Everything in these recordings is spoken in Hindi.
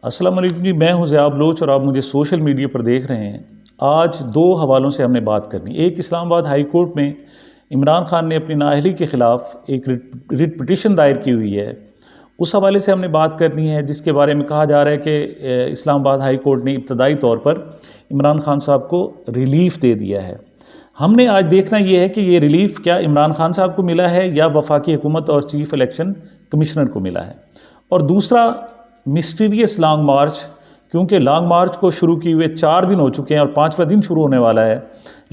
अस्सलाम वालेकुम जी, मैं हूं ज़ियाब लोच और आप मुझे सोशल मीडिया पर देख रहे हैं। आज दो हवालों से हमने बात करनी। एक, इस्लामाबाद हाई कोर्ट में इमरान खान ने अपनी नाअहली के ख़िलाफ़ एक रिट पिटीशन दायर की हुई है, उस हवाले से हमने बात करनी है, जिसके बारे में कहा जा रहा है कि इस्लामाबाद हाई कोर्ट ने इब्तदाई तौर पर इमरान खान साहब को रिलीफ़ दे दिया है। हमने आज देखना ये है कि ये रिलीफ़ क्या इमरान खान साहब को मिला है या वफाकी हुकूमत और चीफ़ इलेक्शन कमिश्नर को मिला है। और दूसरा, मिस्टीरियस लॉन्ग मार्च, क्योंकि लॉन्ग मार्च को शुरू किए हुए 4 दिन हो चुके हैं और 5वां दिन शुरू होने वाला है,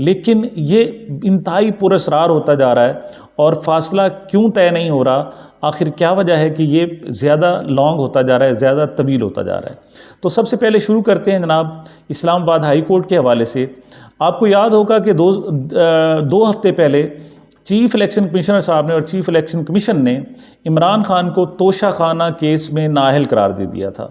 लेकिन ये इंतहाई पुरअसरार होता जा रहा है और फासला क्यों तय नहीं हो रहा। आखिर क्या वजह है कि ये ज़्यादा लॉन्ग होता जा रहा है, ज़्यादा तवील होता जा रहा है। तो सबसे पहले शुरू करते हैं जनाब इस्लामाबाद हाई कोर्ट के हवाले से। आपको याद होगा कि दो हफ्ते पहले चीफ़ इलेक्शन कमिश्नर साहब ने और चीफ़ इलेक्शन कमीशन ने इमरान खान को तोशाखाना केस में नाअहल करार दे दिया था।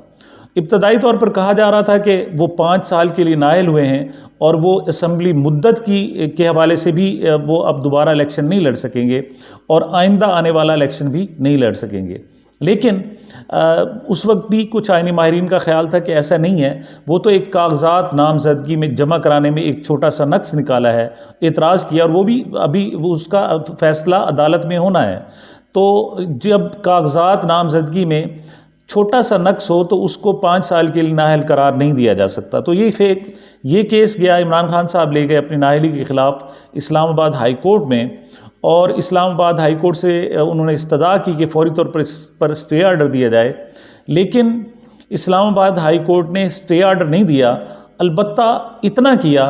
इब्तदाई तौर पर कहा जा रहा था कि वो 5 साल के लिए नाअहल हुए हैं और वो असम्बली मुद्दत के हवाले से भी वो अब दोबारा इलेक्शन नहीं लड़ सकेंगे और आइंदा आने वाला इलेक्शन भी नहीं लड़ सकेंगे। लेकिन उस वक्त भी कुछ आईनी माहिरीन का ख्याल था कि ऐसा नहीं है, वो तो एक कागजात नामजदगी में जमा कराने में एक छोटा सा नक्स निकाला है, एतराज़ किया, और वो भी अभी उसका फ़ैसला अदालत में होना है। तो जब कागजात नामजदगी में छोटा सा नक्स हो तो उसको 5 साल के लिए नाअहल करार नहीं दिया जा सकता। तो ये केस गया, इमरान खान साहब ले गए अपनी नाअहली के ख़िलाफ़ इस्लामाबाद हाई कोर्ट में, और इस्लामाबाद हाई कोर्ट से उन्होंने इस्तदा की कि फौरी तौर पर स्टे आर्डर दिया जाए। लेकिन इस्लामाबाद हाई कोर्ट ने स्टे आर्डर नहीं दिया, अलबत्ता इतना किया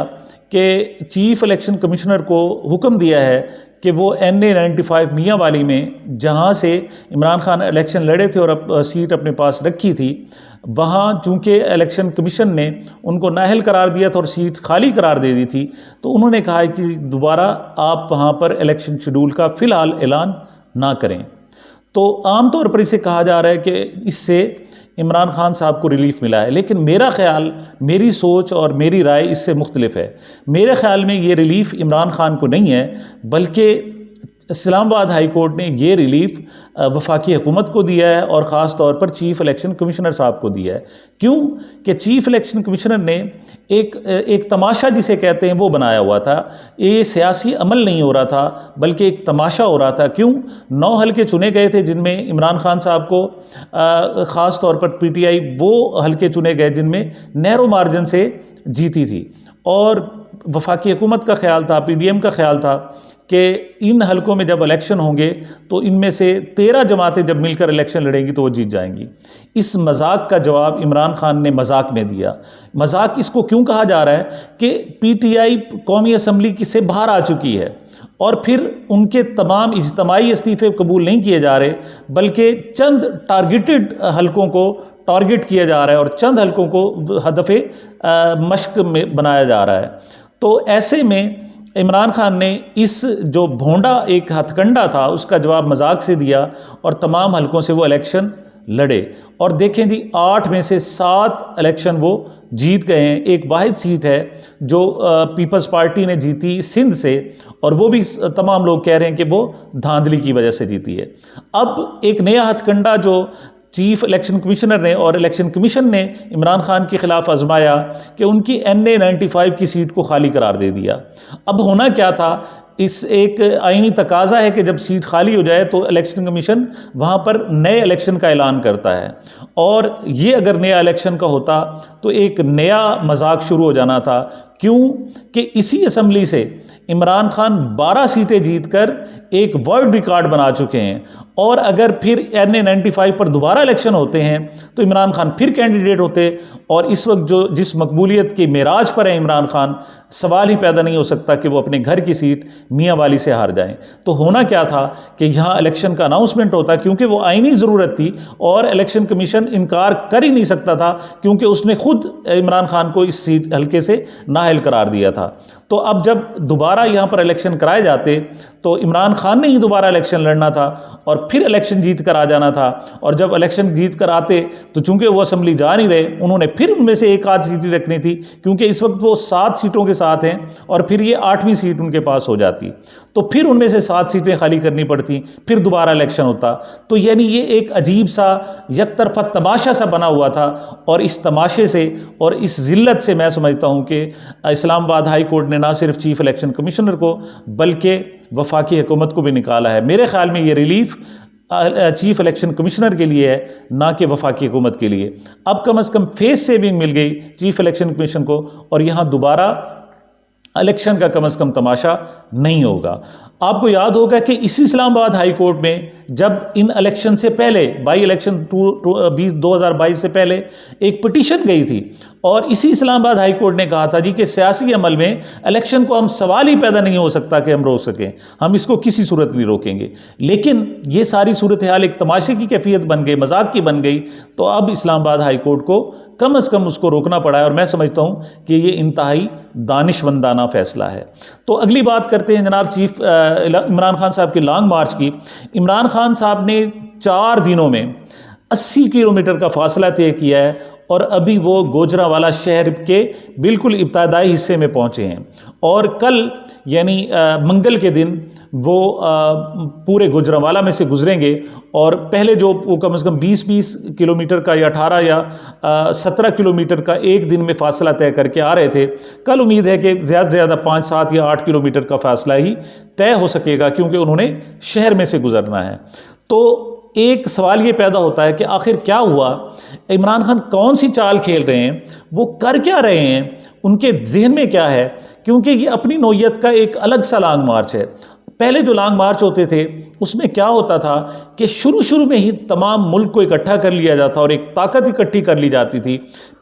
कि चीफ़ इलेक्शन कमिश्नर को हुक्म दिया है कि वो NA 95 मियाँ वाली में, जहाँ से इमरान खान इलेक्शन लड़े थे और सीट अपने पास रखी थी, वहाँ चूँकि इलेक्शन कमीशन ने उनको नाअहल करार दिया था और सीट खाली करार दे दी थी, तो उन्होंने कहा है कि दोबारा आप वहाँ पर इलेक्शन शेड्यूल का फ़िलहाल ऐलान ना करें। तो आम तौर पर इसे कहा जा रहा है कि इससे इमरान खान साहब को रिलीफ़ मिला है, लेकिन मेरा ख़्याल, मेरी सोच और मेरी राय इससे मुख्तलिफ है। मेरे ख़्याल में ये रिलीफ़ इमरान खान को नहीं है, बल्कि इस्लामाबाद हाई कोर्ट ने ये रिलीफ़ वफाकी हुकूमत को दिया है और ख़ास तौर पर चीफ़ इलेक्शन कमिश्नर साहब को दिया है। क्यों कि चीफ़ इलेक्शन कमिश्नर ने एक तमाशा जिसे कहते हैं वो बनाया हुआ था। ये सियासी अमल नहीं हो रहा था, बल्कि एक तमाशा हो रहा था। क्यों? 9 हलके चुने गए थे जिनमें इमरान खान साहब को ख़ास तौर पर PTI वो हलके चुने गए जिनमें नैरो मार्जिन से जीती थी, और वफाकी हुकूमत का ख्याल था, PDM का ख्याल था कि इन हलकों में जब इलेक्शन होंगे तो इनमें से 13 जमातें जब मिलकर इलेक्शन लड़ेंगी तो वो जीत जाएंगी। इस मजाक का जवाब इमरान खान ने मजाक में दिया। मजाक इसको क्यों कहा जा रहा है कि PTI कौमी असम्बली से बाहर आ चुकी है और फिर उनके तमाम इज्तिमाई इस्तीफ़े कबूल नहीं किए जा रहे, बल्कि चंद टारगेटेड हलकों को टारगेट किया जा रहा है और चंद हलकों को हदफ़े मश्क में बनाया जा रहा है। तो ऐसे में इमरान खान ने इस जो भोंडा एक हथकंडा था उसका जवाब मजाक से दिया और तमाम हलकों से वो इलेक्शन लड़े। और देखें जी, 8 में से 7 इलेक्शन वो जीत गए हैं। एक वाहिद सीट है जो पीपल्स पार्टी ने जीती सिंध से, और वो भी तमाम लोग कह रहे हैं कि वो धांधली की वजह से जीती है। अब एक नया हथकंडा जो चीफ़ इलेक्शन कमिश्नर ने और इलेक्शन कमीशन ने इमरान खान के ख़िलाफ़ आजमाया कि उनकी NA 95 की सीट को खाली करार दे दिया। अब होना क्या था, इस एक आईनी तकाजा है कि जब सीट खाली हो जाए तो इलेक्शन कमीशन वहाँ पर नए इलेक्शन का ऐलान करता है, और ये अगर नया इलेक्शन का होता तो एक नया मजाक शुरू हो जाना था। क्यों कि इसी असम्बली से इमरान खान 12 सीटें जीतकर एक वर्ल्ड रिकॉर्ड बना चुके हैं, और अगर फिर NA 95 पर दोबारा इलेक्शन होते हैं तो इमरान खान फिर कैंडिडेट होते, और इस वक्त जो जिस मकबूलियत के मेराज पर है इमरान खान, सवाल ही पैदा नहीं हो सकता कि वो अपने घर की सीट मियाँ वाली से हार जाएं। तो होना क्या था कि यहाँ इलेक्शन का अनाउंसमेंट होता, क्योंकि वो आईनी ज़रूरत थी और इलेक्शन कमीशन इनकार कर ही नहीं सकता था, क्योंकि उसने खुद इमरान खान को इस सीट हल्के से नाअहल करार दिया था। तो अब जब दोबारा यहाँ पर इलेक्शन कराए जाते तो इमरान खान ने ही दोबारा इलेक्शन लड़ना था और फिर इलेक्शन जीत कर आ जाना था, और जब इलेक्शन जीत कर आते तो चूंकि वो असम्बली जा नहीं रहे, उन्होंने फिर उनमें से एक आध सीटें रखनी थी, क्योंकि इस वक्त वो 7 सीटों के साथ हैं और फिर ये 8वीं सीट उनके पास हो जाती। तो फिर उनमें से 7 सीटें खाली करनी पड़ती, फिर दोबारा इलेक्शन होता। तो यानी ये एक अजीब सा एक तरफा तमाशा सा बना हुआ था। और इस तमाशे से और इस ज़िल्लत से मैं समझता हूँ कि इस्लामाबाद हाई कोर्ट ने ना सिर्फ चीफ इलेक्शन कमिश्नर को बल्कि वफाकी हुकूमत को भी निकाला है। मेरे ख्याल में ये रिलीफ चीफ इलेक्शन कमिश्नर के लिए है, ना कि वफाकी हुकूमत के लिए। अब कम से कम फेस सेविंग मिल गई चीफ इलेक्शन कमीशन को, और यहाँ दोबारा इलेक्शन का कम से कम तमाशा नहीं होगा। आपको याद होगा कि इसी इस्लामाबाद हाई कोर्ट में जब इन इलेक्शन से पहले बाई इलेक्शन 2022 से पहले एक पिटीशन गई थी, और इसी इस्लामाबाद हाई कोर्ट ने कहा था जी कि सियासी अमल में इलेक्शन को हम सवाल ही पैदा नहीं हो सकता कि हम रोक सकें, हम इसको किसी सूरत नहीं रोकेंगे। लेकिन ये सारी सूरत हाल एक तमाशे की कैफियत बन गई, मजाक की बन गई। तो अब इस्लामाबाद हाई कोर्ट को कम से कम उसको रोकना पड़ा है, और मैं समझता हूँ कि ये इंतहाई दानिशमंदाना फ़ैसला है। तो अगली बात करते हैं जनाब चीफ इमरान खान साहब के लॉन्ग मार्च की। इमरान खान साहब ने 4 दिनों में 80 किलोमीटर का फासला तय किया है, और अभी वो गोजरावाला शहर के बिल्कुल इब्तदाई हिस्से में पहुँचे हैं, और कल यानी मंगल के दिन वो पूरे गुजरांवाला में से गुजरेंगे। और पहले जो वो कम से कम 20-20 किलोमीटर का या 18 या 17 किलोमीटर का एक दिन में फासला तय करके आ रहे थे, कल उम्मीद है कि ज़्यादा से ज़्यादा 5, 7 या 8 किलोमीटर का फासला ही तय हो सकेगा, क्योंकि उन्होंने शहर में से गुजरना है। तो एक सवाल ये पैदा होता है कि आखिर क्या हुआ, इमरान खान कौन सी चाल खेल रहे हैं, वो कर क्या रहे हैं, उनके जहन में क्या है, क्योंकि ये अपनी नौयत का एक अलग सा लॉन्ग मार्च है। पहले जो लॉन्ग मार्च होते थे उसमें क्या होता था कि शुरू में ही तमाम मुल्क को इकट्ठा कर लिया जाता और एक ताकत इकट्ठी कर ली जाती थी।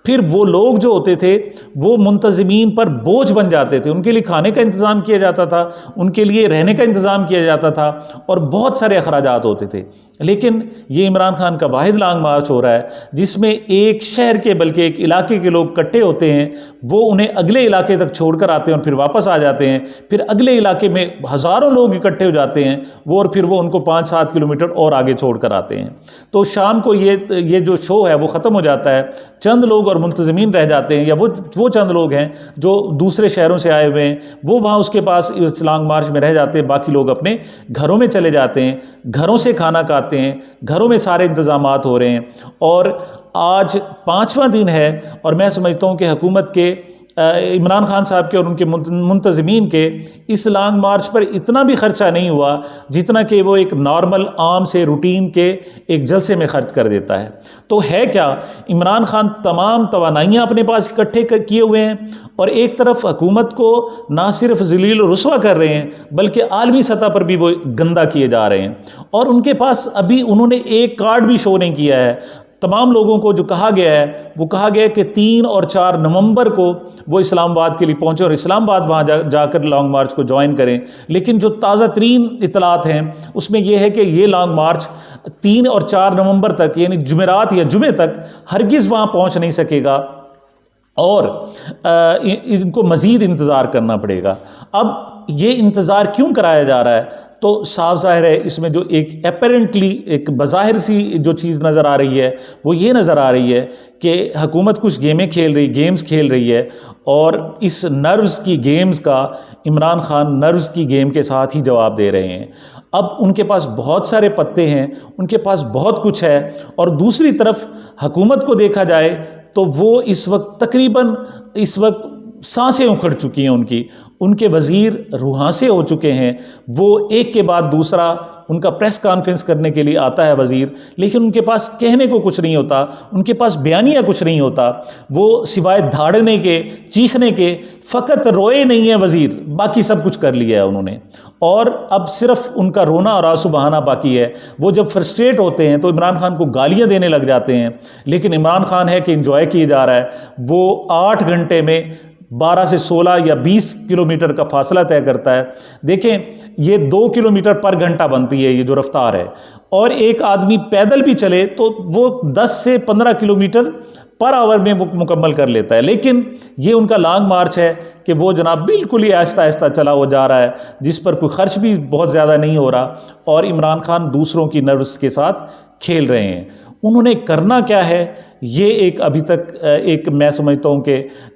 फिर वो लोग जो होते थे वो मुंतज़मीन पर बोझ बन जाते थे, उनके लिए खाने का इंतज़ाम किया जाता था, उनके लिए रहने का इंतज़ाम किया जाता था, और बहुत सारे अखराजात होते थे। लेकिन ये इमरान खान का वाहिद लॉन्ग मार्च हो रहा है जिसमें एक शहर के बल्कि एक इलाके के लोग इकट्ठे होते हैं, वो उन्हें अगले इलाके तक छोड़कर आते हैं और फिर वापस आ जाते हैं, फिर अगले इलाके में हज़ारों लोग इकट्ठे हो जाते हैं वो, और फिर वो उनको 5-7 किलोमीटर और आगे छोड़कर आते हैं। तो शाम को ये जो शो है वो ख़त्म हो जाता है, चंद लोग और मुंतज़मीन रह जाते हैं, या वो चंद लोग हैं जो दूसरे शहरों से आए हुए हैं, वो वहाँ उसके पास इस लॉन्ग मार्च में रह जाते हैं, बाकी लोग अपने घरों में चले जाते हैं, घरों से खाना खाते हैं, घरों में सारे इंतज़ामात हो रहे हैं। और आज 5वां दिन है, और मैं समझता हूँ कि हुकूमत के इमरान खान साहब के और उनके मुंतज़मीन के इस लॉन्ग मार्च पर इतना भी ख़र्चा नहीं हुआ जितना कि वो एक नॉर्मल आम से रूटीन के एक जलसे में खर्च कर देता है। तो है क्या, इमरान खान तमाम तवानाइयाँ अपने पास इकट्ठे किए हुए हैं, और एक तरफ हुकूमत को ना सिर्फ ज़लील और रुस्वा कर रहे हैं बल्कि आलमी सतह पर भी वो गंदा किए जा रहे हैं। और उनके पास अभी उन्होंने एक कार्ड भी शो नहीं किया है। तमाम लोगों को जो कहा गया है वो कहा गया है कि 3 और 4 नवंबर को वो इस्लामाबाद के लिए पहुँचे और इस्लामाबाद वहाँ जाकर लॉन्ग मार्च को ज्वाइन करें। लेकिन जो ताज़ा तरीन इतलात हैं उसमें यह है कि ये लॉन्ग मार्च 3 और 4 नवंबर तक यानी जुमेरात या जुमे तक हरगिज़ वहाँ पहुँच नहीं सकेगा, और इनको मज़ीद इंतज़ार करना पड़ेगा। अब ये इंतज़ार क्यों कराया जा रहा है, तो साफ ज़ाहिर है इसमें जो एक एपरेंटली एक बज़ाहिर सी जो चीज़ नज़र आ रही है वो ये नज़र आ रही है कि हुकूमत कुछ गेम्स खेल रही है, और इस नर्व्स की गेम्स का इमरान खान नर्व्स की गेम के साथ ही जवाब दे रहे हैं। अब उनके पास बहुत सारे पत्ते हैं, उनके पास बहुत कुछ है, और दूसरी तरफ हुकूमत को देखा जाए तो वो इस वक्त सांसें उखड़ चुकी हैं उनके वज़ीर रुहासे हो चुके हैं। वो एक के बाद दूसरा उनका प्रेस कॉन्फ्रेंस करने के लिए आता है वज़ीर, लेकिन उनके पास कहने को कुछ नहीं होता, उनके पास बयानिया कुछ नहीं होता। वो सिवाय धाड़ने के, चीखने के, फ़कत रोए नहीं है वज़ीर, बाकी सब कुछ कर लिया है उन्होंने। और अब सिर्फ उनका रोना और आंसू बहाना बाकी है। वो जब फ्रस्ट्रेट होते हैं तो इमरान खान को गालियां देने लग जाते हैं, लेकिन इमरान खान है कि इंजॉय किया जा रहा है। वो 8 घंटे में 12 से 16 या 20 किलोमीटर का फासला तय करता है। देखें, ये 2 किलोमीटर पर घंटा बनती है ये जो रफ्तार है, और एक आदमी पैदल भी चले तो वो 10 से 15 किलोमीटर पर आवर में वो मुकम्मल कर लेता है। लेकिन ये उनका लॉन्ग मार्च है कि वो जनाब बिल्कुल ही आहिस्ता आहिस्ता चला हो जा रहा है, जिस पर कोई खर्च भी बहुत ज़्यादा नहीं हो रहा, और इमरान खान दूसरों की नर्व्स के साथ खेल रहे हैं। उन्होंने करना क्या है ये एक अभी तक एक मैं समझता हूँ कि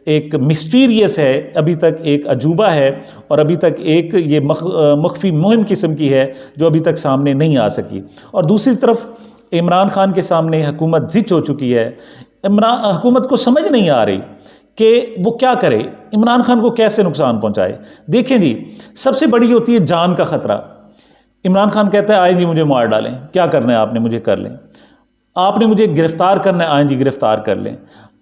एक मिस्टीरियस है, अभी तक एक अजूबा है, और अभी तक एक ये मख्फी मुहिम किस्म की है जो अभी तक सामने नहीं आ सकी। और दूसरी तरफ इमरान खान के सामने हुकूमत जिच हो चुकी है। हुकूमत को समझ नहीं आ रही कि वो क्या करे, इमरान खान को कैसे नुकसान पहुंचाए। देखें जी, सबसे बड़ी होती है जान का ख़तरा। इमरान खान कहता है आए जी मुझे मार डालें, क्या करना है आपने मुझे कर लें, आपने मुझे गिरफ्तार करना है, आए जी गिरफ्तार कर लें,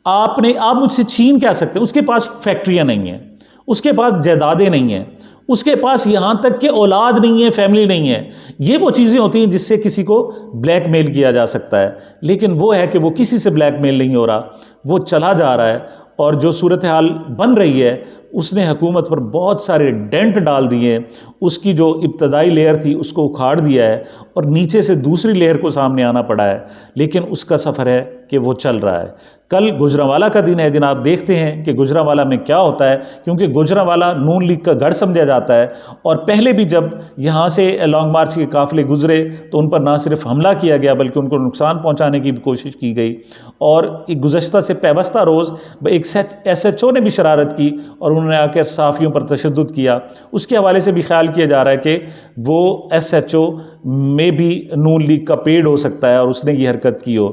आप मुझसे छीन क्या सकते हैं। उसके पास फैक्ट्रियाँ नहीं हैं, उसके पास जायदादें नहीं हैं, उसके पास यहाँ तक कि औलाद नहीं है, फैमिली नहीं है। ये वो चीज़ें होती हैं जिससे किसी को ब्लैकमेल किया जा सकता है, लेकिन वो है कि वो किसी से ब्लैकमेल नहीं हो रहा, वो चला जा रहा है। और जो सूरत हाल बन रही है उसने हुकूमत पर बहुत सारे डेंट डाल दिए, उसकी जो इब्तदाई लेयर थी उसको उखाड़ दिया है और नीचे से दूसरी लेयर को सामने आना पड़ा है। लेकिन उसका सफ़र है कि वो चल रहा है। कल गुजरांवाला का दिन है जनाब, देखते हैं कि गुजरांवाला में क्या होता है, क्योंकि गुजरांवाला नून लीग का गढ़ समझा जाता है। और पहले भी जब यहाँ से लॉन्ग मार्च के काफ़िले गुजरे तो उन पर ना सिर्फ हमला किया गया बल्कि उनको नुकसान पहुँचाने की भी कोशिश की गई। और गुज़श्ता से पैबस्ता रोज़ एक SHO ने भी शरारत की और उन्होंने आकर सहाफ़ियों पर तशद्दुद किया। उसके हवाले से भी ख्याल किया जा रहा है कि वो SHO में भी नून लीग का पेड़ हो सकता है और उसने ये हरकत की हो।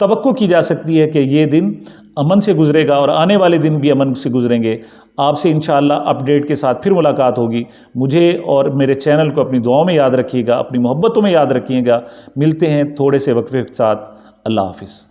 तवक्को की जा सकती है कि ये दिन अमन से गुजरेगा और आने वाले दिन भी अमन से गुजरेंगे। आपसे इंशाअल्लाह अपडेट के साथ फिर मुलाकात होगी। मुझे और मेरे चैनल को अपनी दुआओं में याद रखिएगा, अपनी मोहब्बतों में याद रखिएगा। मिलते हैं थोड़े से वक्फे के साथ। अल्लाह हाफ़िज़।